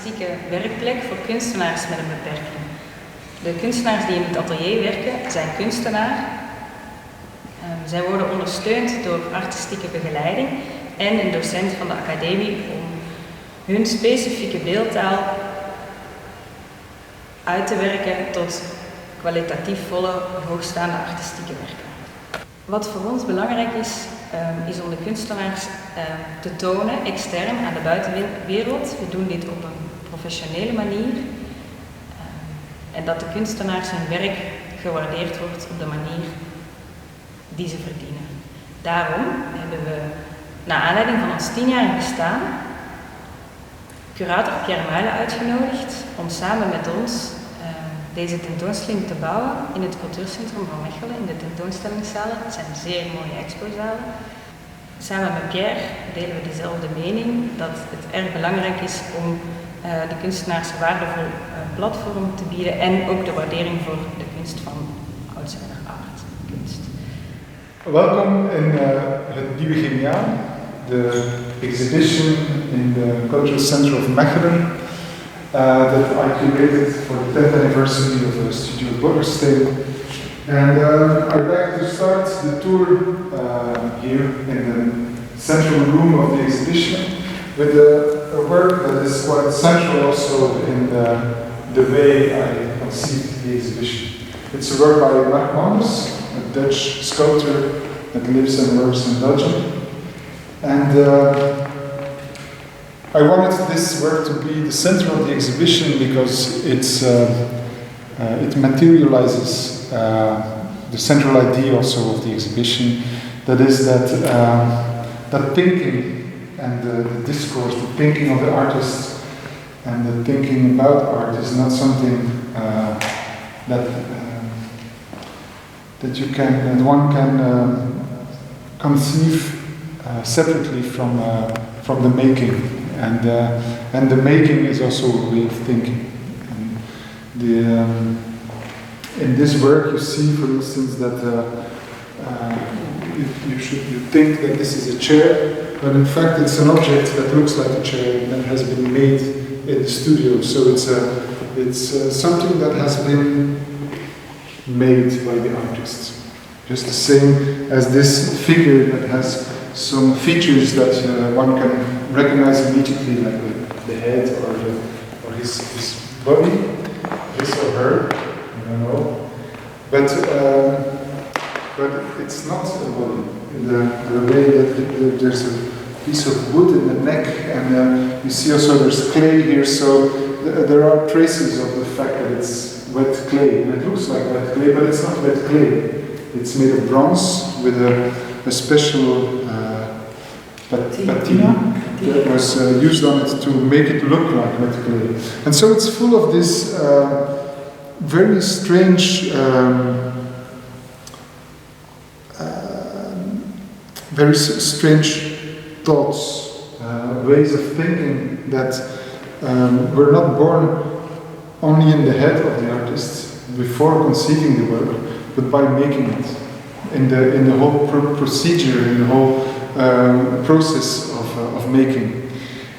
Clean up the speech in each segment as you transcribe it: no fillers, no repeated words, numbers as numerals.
artistieke werkplek voor kunstenaars met een beperking. De kunstenaars die in het atelier werken zijn kunstenaar. Zij worden ondersteund door artistieke begeleiding en een docent van de academie om hun specifieke beeldtaal uit te werken tot kwalitatief volle, hoogstaande artistieke werken. Wat voor ons belangrijk is, is om de kunstenaars te tonen, extern aan de buitenwereld. We doen dit op een professionele manier. En dat de kunstenaars hun werk gewaardeerd wordt op de manier die ze verdienen. Daarom hebben we, naar aanleiding van ons 10-jarig bestaan, curator Pierre Muilen uitgenodigd om samen met ons deze tentoonstelling te bouwen in het cultuurcentrum van Mechelen, in de tentoonstellingszalen. Het zijn zeer mooie expozalen. Samen met Pierre delen we dezelfde mening dat het erg belangrijk is om de kunstenaars een waardevol platform te bieden en ook de waardering voor de kunst van outsider art kunst. Welkom in Het Nieuwe Geniaal, the exhibition in the Cultural Center of Mechelen that I curated for the 10th anniversary of Studio Borgerstede. And I'd like to start the tour here in the central room of the exhibition with a work that is quite central also in the way I conceived the exhibition. It's a work by Mark Manders, a Dutch sculptor that lives and works in Belgium. And I wanted this work to be the center of the exhibition because it materializes the central idea also of the exhibition, that is that thinking and the discourse, the thinking of the artist and the thinking about art is not something that one can conceive separately from the making, and the making is also a way of thinking. And in this work, you see, for instance, that you think that this is a chair, but in fact, it's an object that looks like a chair and that has been made in the studio. So it's something that has been made by the artist. Just the same as this figure that has some features that one can recognize immediately, like the head or his body, his or her, I don't know. But it's not a body. The way that there's a piece of wood in the neck, and you see also there's clay here, so there are traces of the fact that it's wet clay. And it looks like wet clay, but it's not wet clay. It's made of bronze with a special patina that was used on it to make it look like wet clay. And so it's full of this very strange, thoughts, ways of thinking that were not born only in the head of the artist before conceiving the work, but by making it, in the whole procedure, in the whole process of making.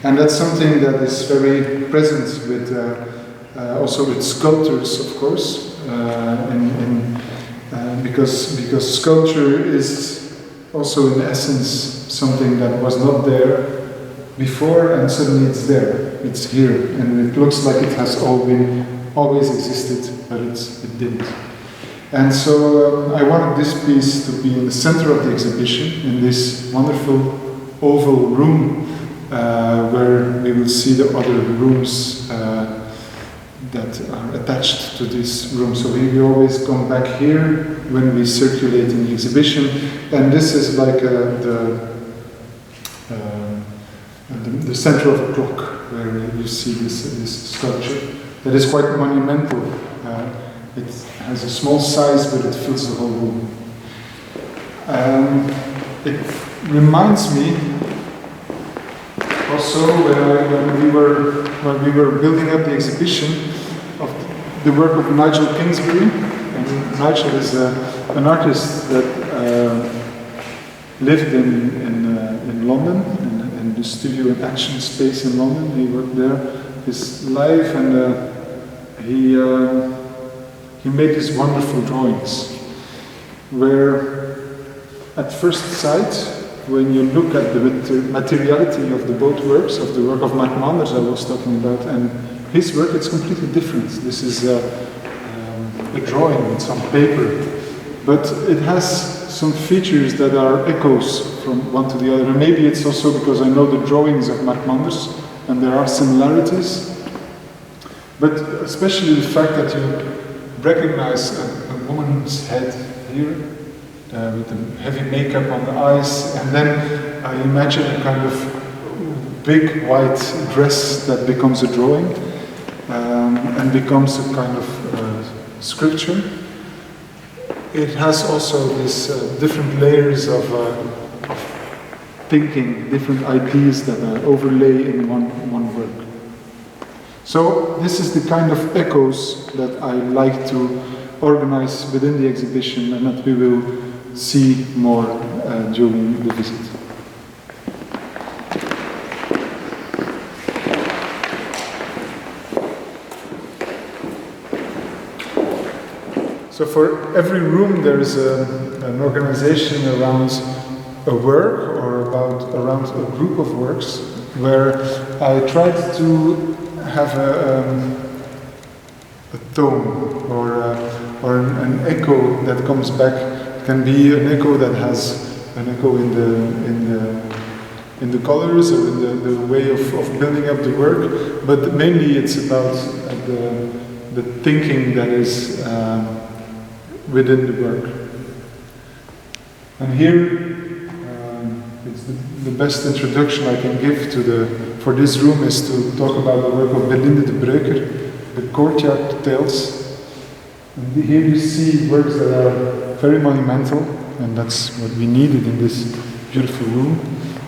And that's something that is very present with also with sculptors, of course, because sculpture is also in essence something that was not there before, and suddenly it's there, it's here, and it looks like it has always existed, but it didn't. And so I wanted this piece to be in the center of the exhibition, in this wonderful oval room, where we will see the other rooms that are attached to this room. So we always come back here when we circulate in the exhibition, and this is like the center of a clock, where you see this sculpture that is quite monumental. It has a small size, but it fills the whole room. It reminds me also when we were building up the exhibition of the work of Nigel Kingsbury. And Nigel is an artist that lived in London, in the Studio and Action Space in London. He worked there his life, and he made these wonderful drawings, where at first sight, when you look at the materiality of the both works, of the work of Mark Manders I was talking about, and his work, it's completely different. This is a drawing, it's on paper, but it has some features that are echoes from one to the other. And maybe it's also because I know the drawings of Mark Manders, and there are similarities, but especially the fact that you recognize a woman's head here, with the heavy makeup on the eyes, and then I imagine a kind of big white dress that becomes a drawing, and becomes a kind of sculpture. It has also these different layers of thinking, different ideas that are overlay in one work. So this is the kind of echoes that I like to organize within the exhibition, and that we will see more during the visit. So for every room there is an organization around a work or around a group of works, where I tried to have a tone or an echo that comes back. It can be an echo that has an echo in the colors or in the way of building up the work, but mainly it's about the thinking that is within the work. And here, it's the best introduction I can give for this room is to talk about the work of Belinde de Breuker, the Courtyard Tales. And here you see works that are very monumental, and that's what we needed in this beautiful room,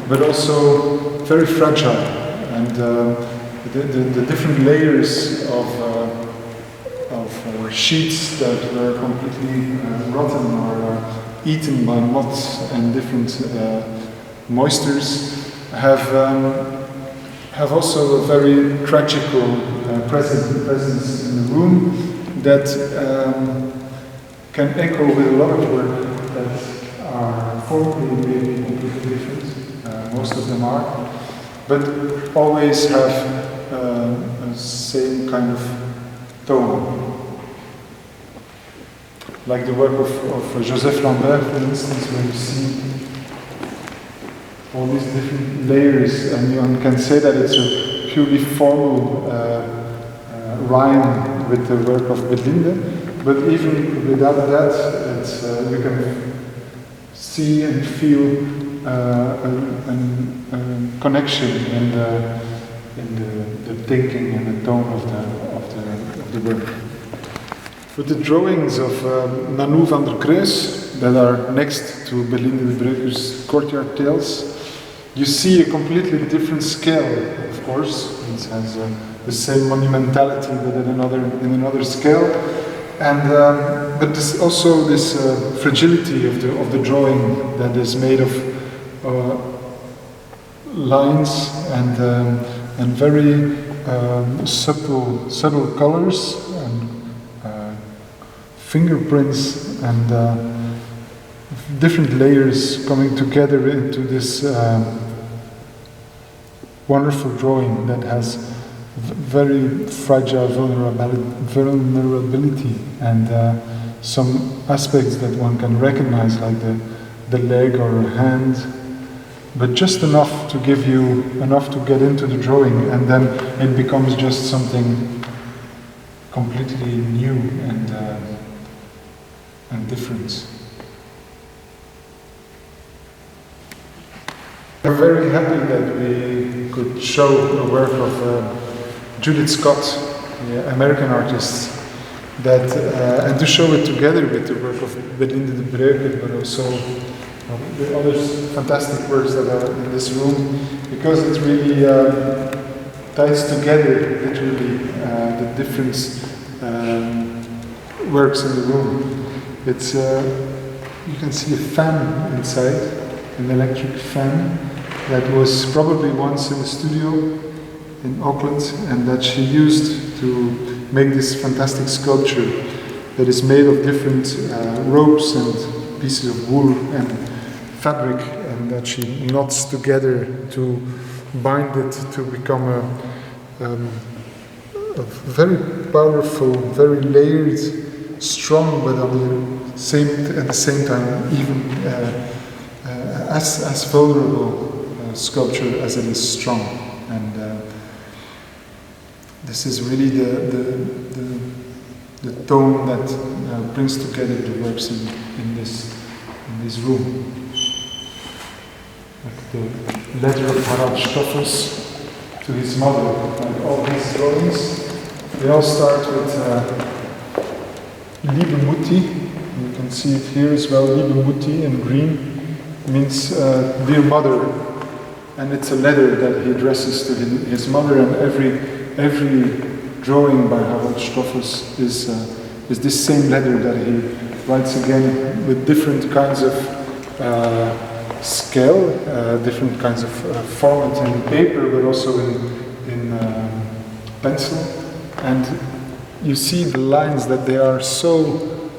but also very fragile, and the different layers of sheets that were completely rotten or eaten by moths and different moistures have also a very tragical presence in the room that can echo with a lot of work that are formally maybe completely different. Most of them are, but always have a same kind of tone. Like the work of Joseph Lambert, for instance, where you see all these different layers, and one can say that it's a purely formal rhyme with the work of Belinde, but even without that, it's, you can see and feel a connection in the thinking and the tone of the work. With the drawings of Nanou van der Kruis that are next to Belinde de Breuker's Courtyard Tales, you see a completely different scale, of course. It has the same monumentality, but in another scale. And but there's also this fragility of the drawing that is made of lines and very subtle colors and fingerprints and different layers coming together into this wonderful drawing that has very fragile vulnerability and some aspects that one can recognize, like the leg or a hand, but just enough to give you enough to get into the drawing, and then it becomes just something completely new and different. We're very happy that we could show a work of Judith Scott, the American artist, that and to show it together with the work of Belinde de Breuker, but also the other fantastic works that are in this room, because it really ties together literally the different works in the room. It's you can see a fan inside, an electric fan that was probably once in the studio in Auckland, and that she used to make this fantastic sculpture that is made of different ropes and pieces of wool and fabric, and that she knots together to bind it to become a very powerful, very layered, strong, but at the same time even as vulnerable sculpture as it is strong. And this is really the tone that brings together the works in this room. Like the letter of Harald Stoffels to his mother, like all these drawings, they all start with Liebe Mutti. You can see it here as well. Liebe Mutti in green means dear mother, and it's a letter that he addresses to his mother. And every drawing by Harald Stoffels is this same letter that he writes again with different kinds of scale, different kinds of format in paper, but also in pencil. And you see the lines that they are so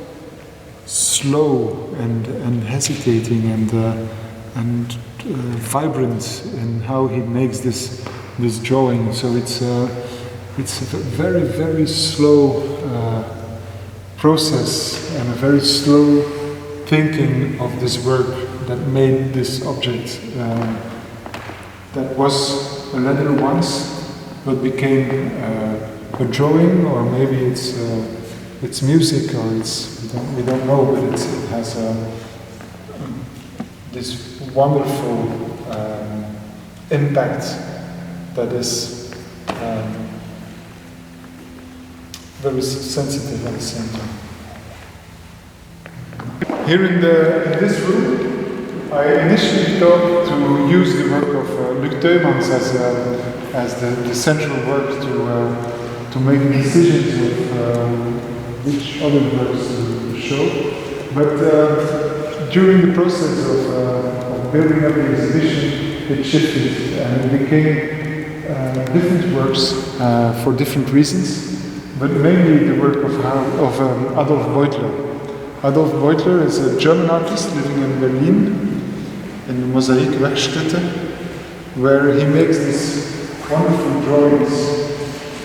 slow and hesitating and vibrant in how he makes this drawing. So it's a very, very slow process and a very slow thinking of this work that made this object that was a letter once, but became a drawing, or maybe it's music, or we don't know, but it has this wonderful impact that is very sensitive at the same time. Here in this room, I initially thought to use the work of Luc Teumans as the central work to make decisions of which other works to show. But during the process of building up the exhibition, it shifted and it became different works for different reasons, but mainly the work of Adolf Beutler. Adolf Beutler is a German artist living in Berlin, in the Mosaic Werkstätte, where he makes these wonderful drawings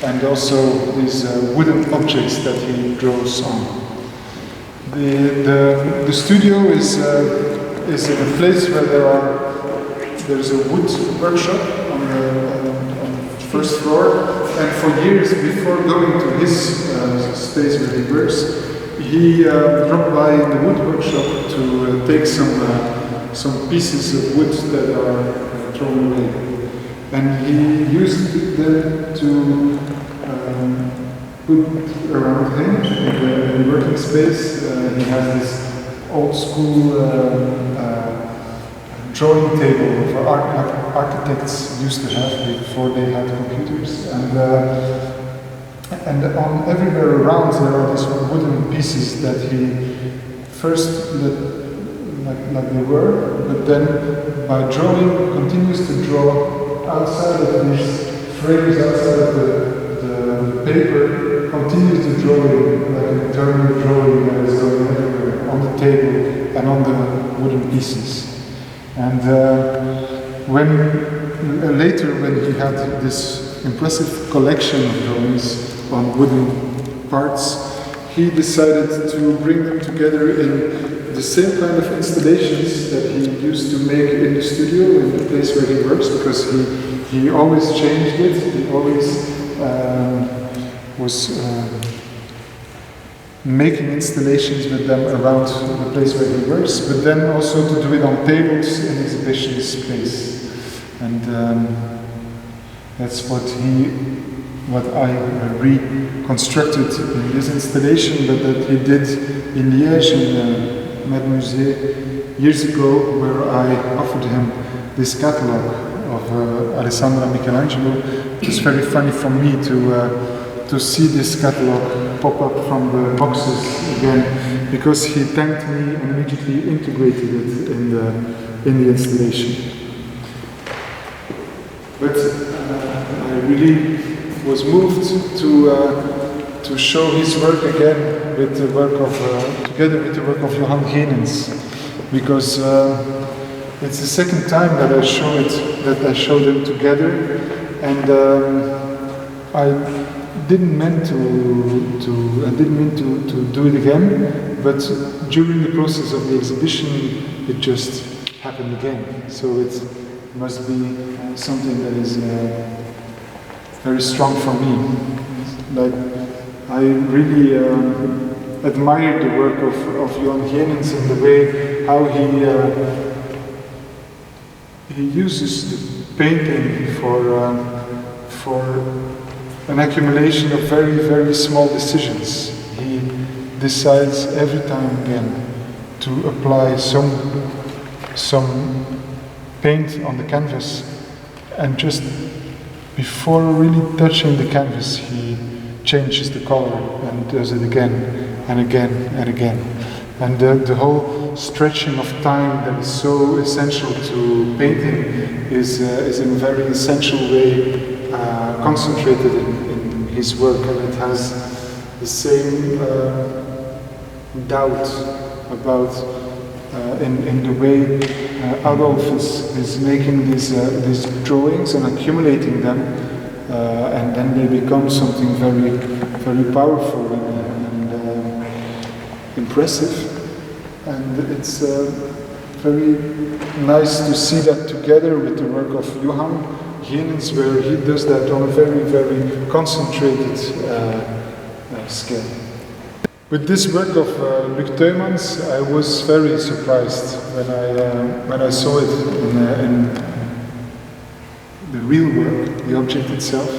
and also these wooden objects that he draws on. The studio is in a place where there's a wood workshop on the first floor, and for years before going to his space where he works, he dropped by in the wood workshop to take some pieces of wood that are thrown away. And he used them to put around him in the working space. He has this old school drawing table for architects used to have before they had computers. And on everywhere around there are these wooden pieces that he first like they were, but then by drawing continues to draw outside of these frames, outside of the paper, continues to draw like an eternal drawing that is going everywhere on the table and on the wooden pieces. And later when he had this impressive collection of drawings on wooden parts, he decided to bring them together in the same kind of installations that he used to make in the studio, in the place where he works, because he always changed it. He always was making installations with them around the place where he works, but then also to do it on tables in exhibition space. And that's what I reconstructed in this installation, but that he did in Liège, in Met Musée, years ago, where I offered him this catalog of Alessandro and Michelangelo. It was very funny for me to see this catalog pop up from the boxes again, because he thanked me and immediately integrated it in the installation. But I really was moved to show his work again with the work of together with the work of Johan Genens, because it's the second time that I show them together, and I didn't mean to do it again, but during the process of the exhibition it just happened again. So it must be something that is very strong for me. Like, I really admired the work of Johan Genens in the way how he uses the painting for an accumulation of very, very small decisions. He decides every time again to apply some paint on the canvas, and just before really touching the canvas he changes the color and does it again and again and again. And the whole stretching of time that is so essential to painting is in a very essential way concentrated in his work, and it has the same doubt about in the way Adolf is making these drawings and accumulating them, and then they become something very, very powerful and impressive. And it's very nice to see that together with the work of Johan Genens, where he does that on a very, very concentrated scale. With this work of Luc Tuymans, I was very surprised when I saw it in the real work, the object itself,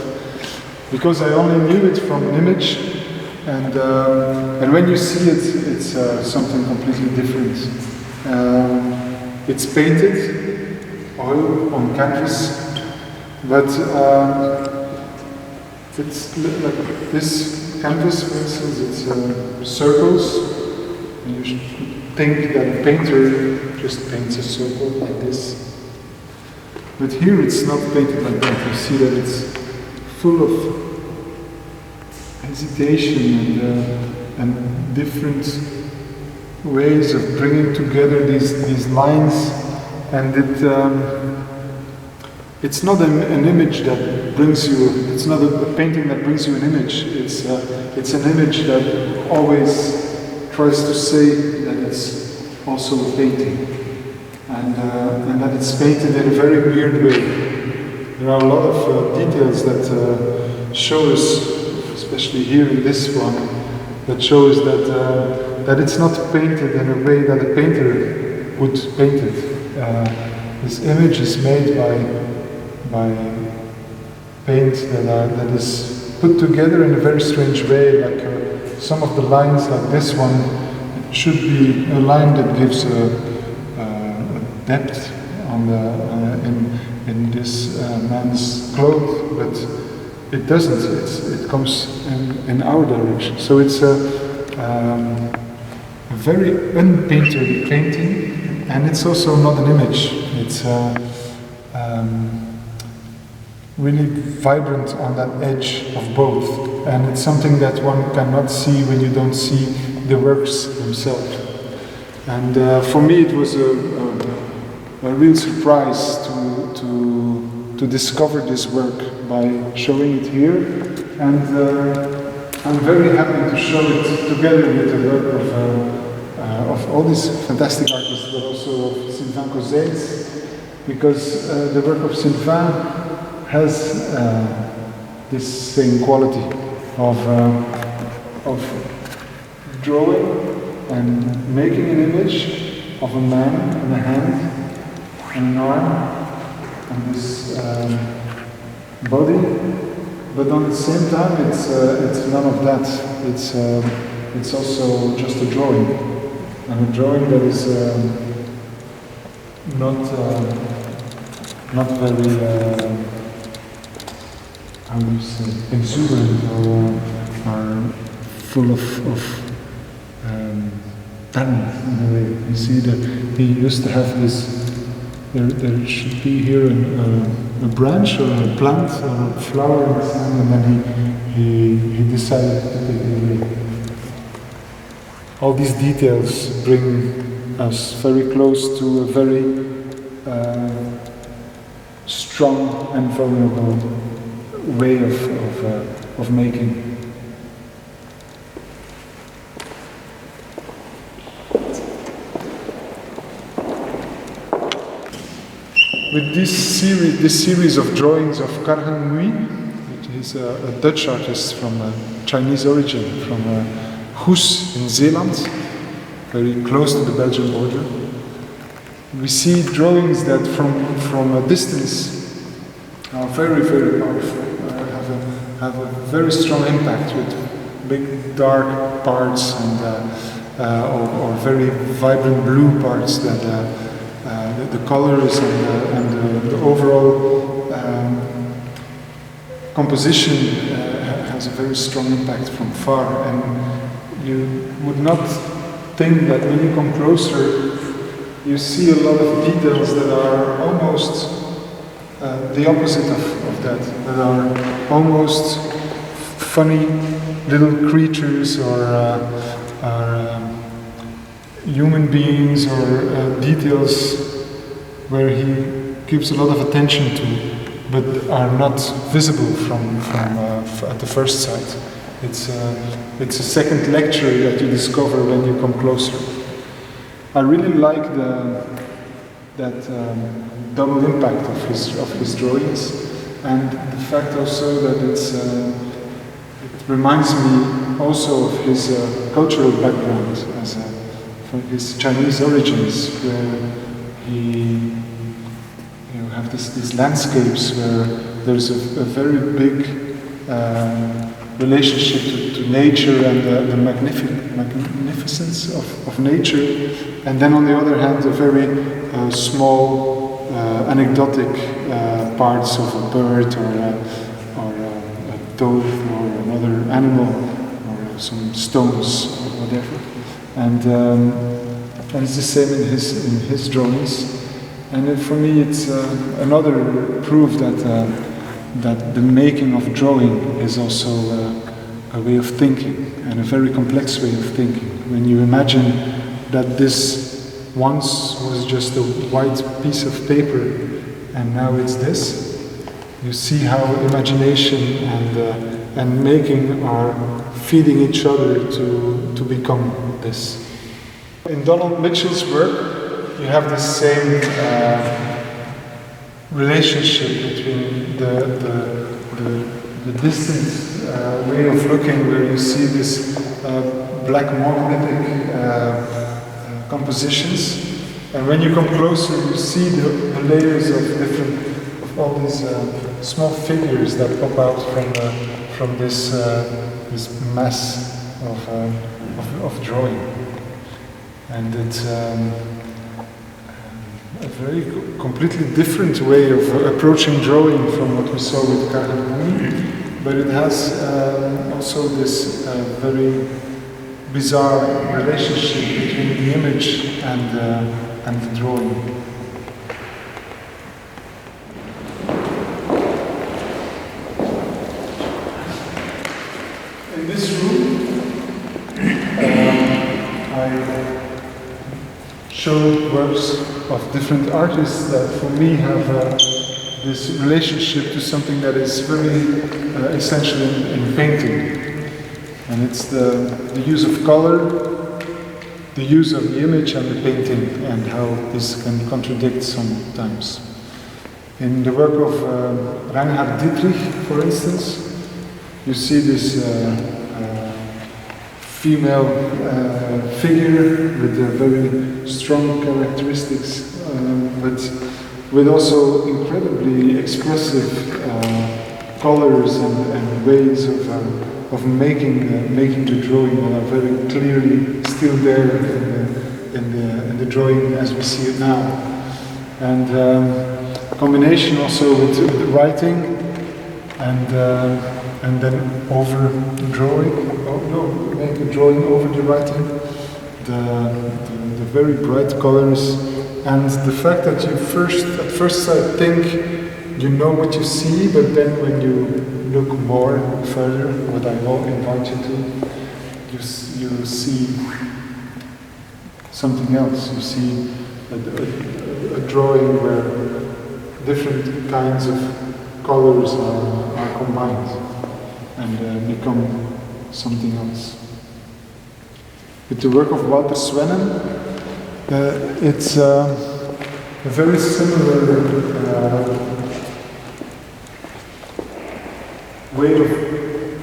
because I only knew it from an image, and when you see it, it's something completely different. It's painted, oil on canvas, but it's like this canvas, for instance, it's circles. You should think that a painter just paints a circle like this. But here it's not painted like that. You see that it's full of hesitation and different ways of bringing together these lines, and it's not an image that brings you, it's not a painting that brings you an image, it's an image that always tries to say that it's also a painting, and that it's painted in a very weird way. There are a lot of details that show us, especially here in this one, that shows that it's not painted in a way that a painter would paint it. This image is made by paint that is put together in a very strange way. Like some of the lines, like this one, should be a line that gives a depth on in this man's clothes, but it doesn't. It comes in our direction. So it's a very unpainterly painting, and it's also not an image. It's really vibrant on that edge of both, and it's something that one cannot see when you don't see the works themselves. And for me it was a real surprise to discover this work by showing it here, and I'm very happy to show it together with the work of all these fantastic artists, but also of Sylvain Cosets, because the work of Sylvain has this same quality of drawing and making an image of a man and a hand and an arm and this body, but on the same time it's none of that. It's also just a drawing, and a drawing that is not very how do you say, exuberant or full of talent in a way. You see that he used to have this there should be here a branch or a plant or a flower in the sand, and then he decided to take it away. All these details bring us very close to a very strong and vulnerable way of making. With this series of drawings of Karhan Mui, which is a Dutch artist from Chinese origin, from Goes in Zeeland, very close to the Belgian border, we see drawings that from a distance are very, very powerful, have a very strong impact with big dark parts and or very vibrant blue parts that the colors and the overall composition has a very strong impact from far, and you would not think that when you come closer you see a lot of details that are almost the opposite of that are almost funny little creatures or human beings or details where he gives a lot of attention to, but are not visible from at the first sight. It's a second lecture that you discover when you come closer. I really like that double impact of his drawings, and the fact also that it reminds me also of his cultural background as from his Chinese origins, where he have these landscapes where there's a very big relationship to nature and the magnificence of nature, and then on the other hand a very small anecdotic parts of a bird or a dove or another animal or some stones or whatever, and it's the same in his drawings. And for me, it's another proof that the making of drawing is also a way of thinking, and a very complex way of thinking. When you imagine that this once was just a white piece of paper, and now it's this, you see how imagination and making are feeding each other to become this. In Donald Mitchell's work, you have the same relationship between the distant way of looking, where you see this black monolithic compositions, and when you come closer, you see the layers of all these small figures that pop out from this mass of drawing, and it's a very completely different way of approaching drawing from what we saw with Karhan Mui, but it has also this very bizarre relationship between the image and the drawing. In this room, I showed works of different artists that for me have this relationship to something that is very essential in painting. And it's the use of color, the use of the image and the painting, and how this can contradict sometimes. In the work of Reinhard Dietrich, for instance, you see this female figure with very strong characteristics, but with also incredibly expressive colors and ways of making the drawing that are very clearly still there in the drawing as we see it now. And combination also with the writing and then over the drawing, make a drawing over the writing. the very bright colors, and the fact that you at first sight think you know what you see, but then when you look more further, what I will invite you to, you see something else. You see a drawing where different kinds of colors are combined and become something else. With the work of Walter Swennen, it's a very similar way of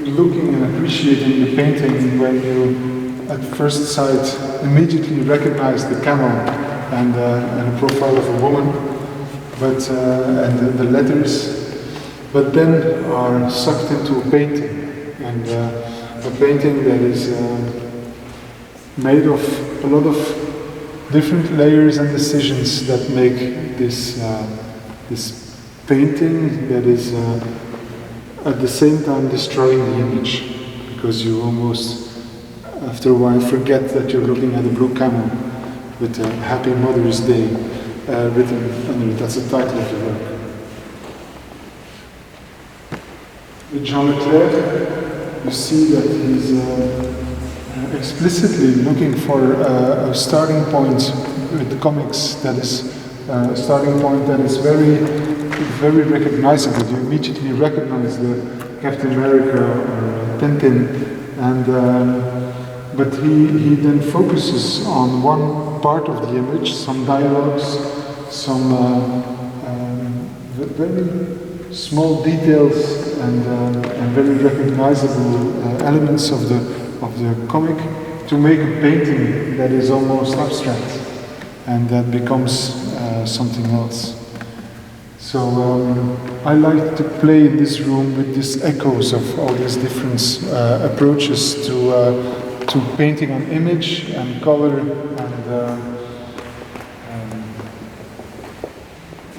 looking and appreciating the painting when you, at first sight, immediately recognize the camel and the profile of a woman, and the letters, but then are sucked into a painting, and a painting that is made of a lot of different layers and decisions that make this painting that is at the same time destroying the image, because you almost, after a while, forget that you're looking at a blue camel with a Happy Mother's Day written under it. That's the title of the work. With Jean Leclerc, you see that he's explicitly looking for a starting point with comics that is a starting point that is very, very recognizable. You immediately recognize the Captain America or Tintin, and but he then focuses on one part of the image, some dialogues, some very small details and very recognizable elements of the comic, to make a painting that is almost abstract and that becomes something else. So I like to play in this room with these echoes of all these different approaches to painting on image and color, and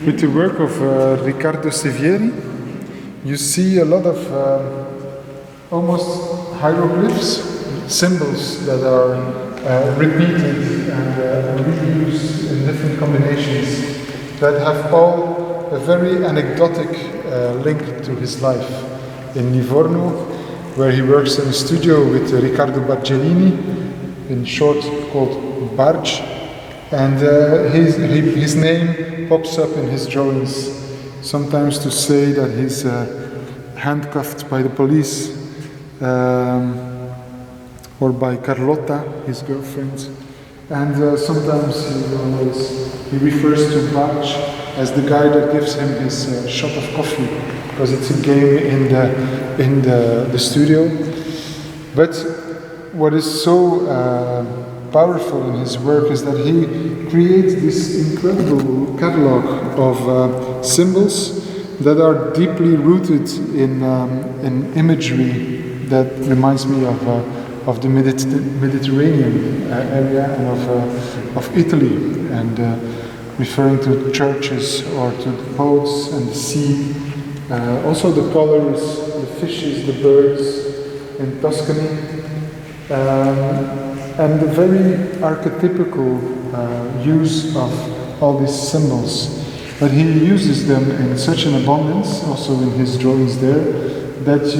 with the work of Riccardo Sevieri, you see a lot of almost hieroglyphs, symbols that are repeated and reused in different combinations that have all a very anecdotic link to his life. In Livorno, where he works in a studio with Riccardo Bargellini, in short called Barge, and his name pops up in his drawings, sometimes to say that he's handcuffed by the police, or by Carlotta, his girlfriend, and sometimes he refers to Barge as the guy that gives him his shot of coffee, because it's a game in the studio. But what is so powerful in his work is that he creates this incredible catalog of symbols that are deeply rooted in imagery that reminds me of the Mediterranean area and of Italy, and referring to churches or to the boats and the sea. Also the colors, the fishes, the birds in Tuscany, and the very archetypical use of all these symbols. But he uses them in such an abundance, also in his drawings there, that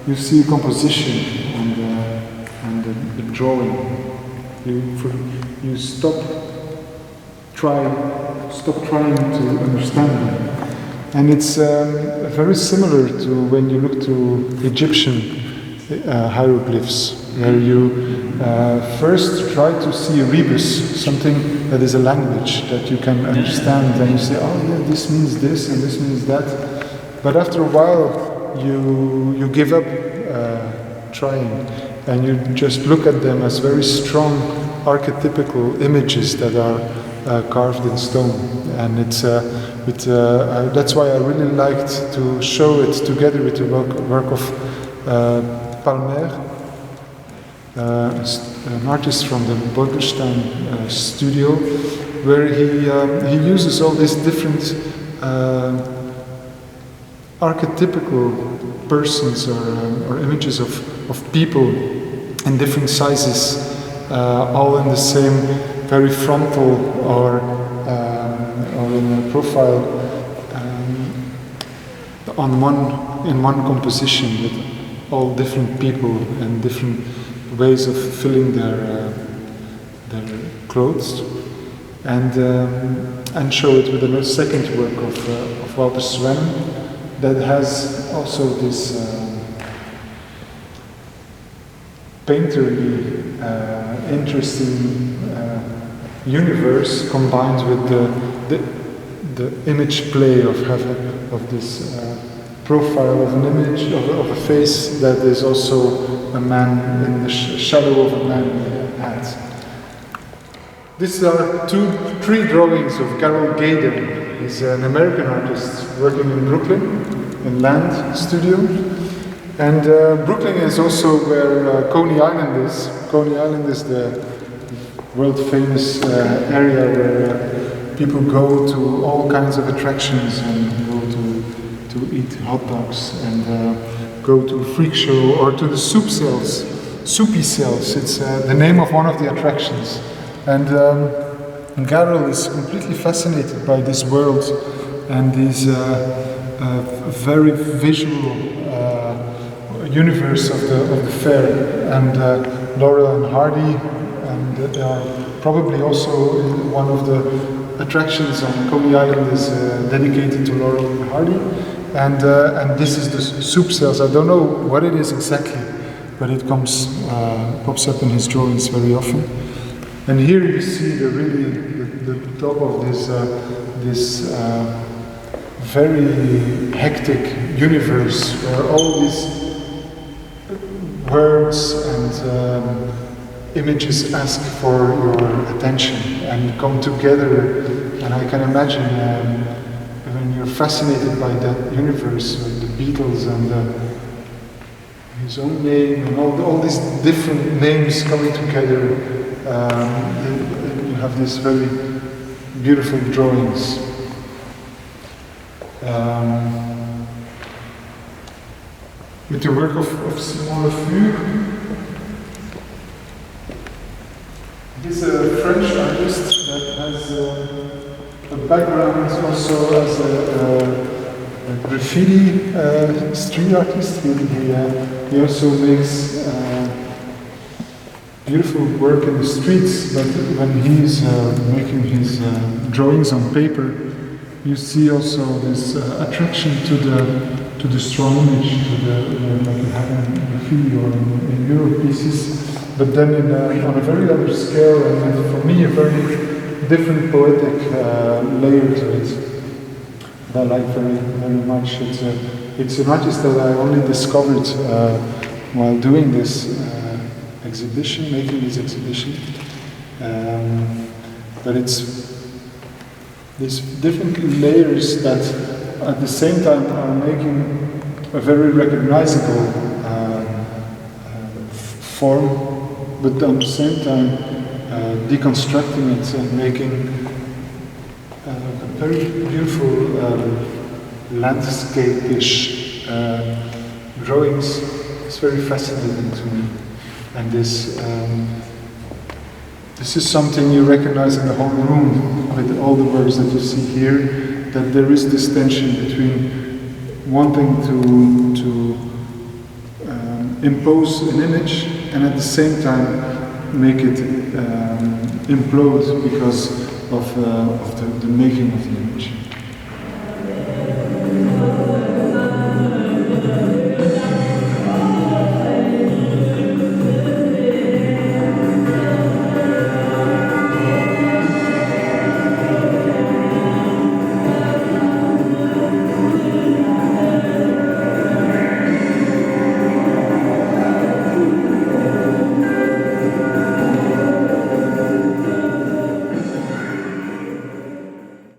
you see a composition and the drawing. You stop trying to understand them. And it's very similar to when you look to Egyptian hieroglyphs, where you first try to see a rebus, something that is a language that you can understand, and you say, oh yeah, this means this and this means that. But after a while, you give up trying, and you just look at them as very strong archetypical images that are carved in stone. And that's why I really liked to show it together with the work of Palmer, an artist from the Bolgerstein studio, where he uses all these different archetypical persons or images of people in different sizes all in the same very frontal or in a profile in one composition with all different people and different ways of filling their clothes, and show it with a second work of Walter Sven that has also this painterly interesting universe combined with the image play of this profile of an image of a face that is also a man in the shadow of a man in a hat. These are three drawings of Carol Gaden. He's an American artist working in Brooklyn, in Land Studio. And Brooklyn is also where Coney Island is. Coney Island is the world famous area where people go to all kinds of attractions and go to eat hot dogs and go to a freak show or to the soupy cells. It's the name of one of the attractions. And Carol is completely fascinated by this world and these very visual universe of the fair. And Laurel and Hardy, and they are probably also one of the attractions on Coney Island is dedicated to Laurel and Hardy. And this is the soup cells. I don't know what it is exactly, but it pops up in his drawings very often. And here you see the top of this very hectic universe where all these words and images ask for your attention and come together. And I can imagine when you're fascinated by that universe, with the Beatles and his own name and all these different names coming together. You have these very beautiful drawings. With the work of Simon Le Fleur. He's a French artist that has a background also as a graffiti street artist. He also makes beautiful work in the streets, but when he's making his drawings on paper, you see also this attraction to the strong image, like you have in graffiti or in mural pieces, but then on a very other scale, and for me a very different poetic layer to it that I like very, very much. It's an artist that I only discovered while doing this exhibition, making this exhibition, but it's these different layers that at the same time are making a very recognizable form, but at the same time deconstructing it and making a very beautiful landscape-ish drawings. It's very fascinating to me. And this is something you recognize in the whole room with all the works that you see here, that there is this tension between wanting to impose an image and at the same time make it implode because of the making of the image.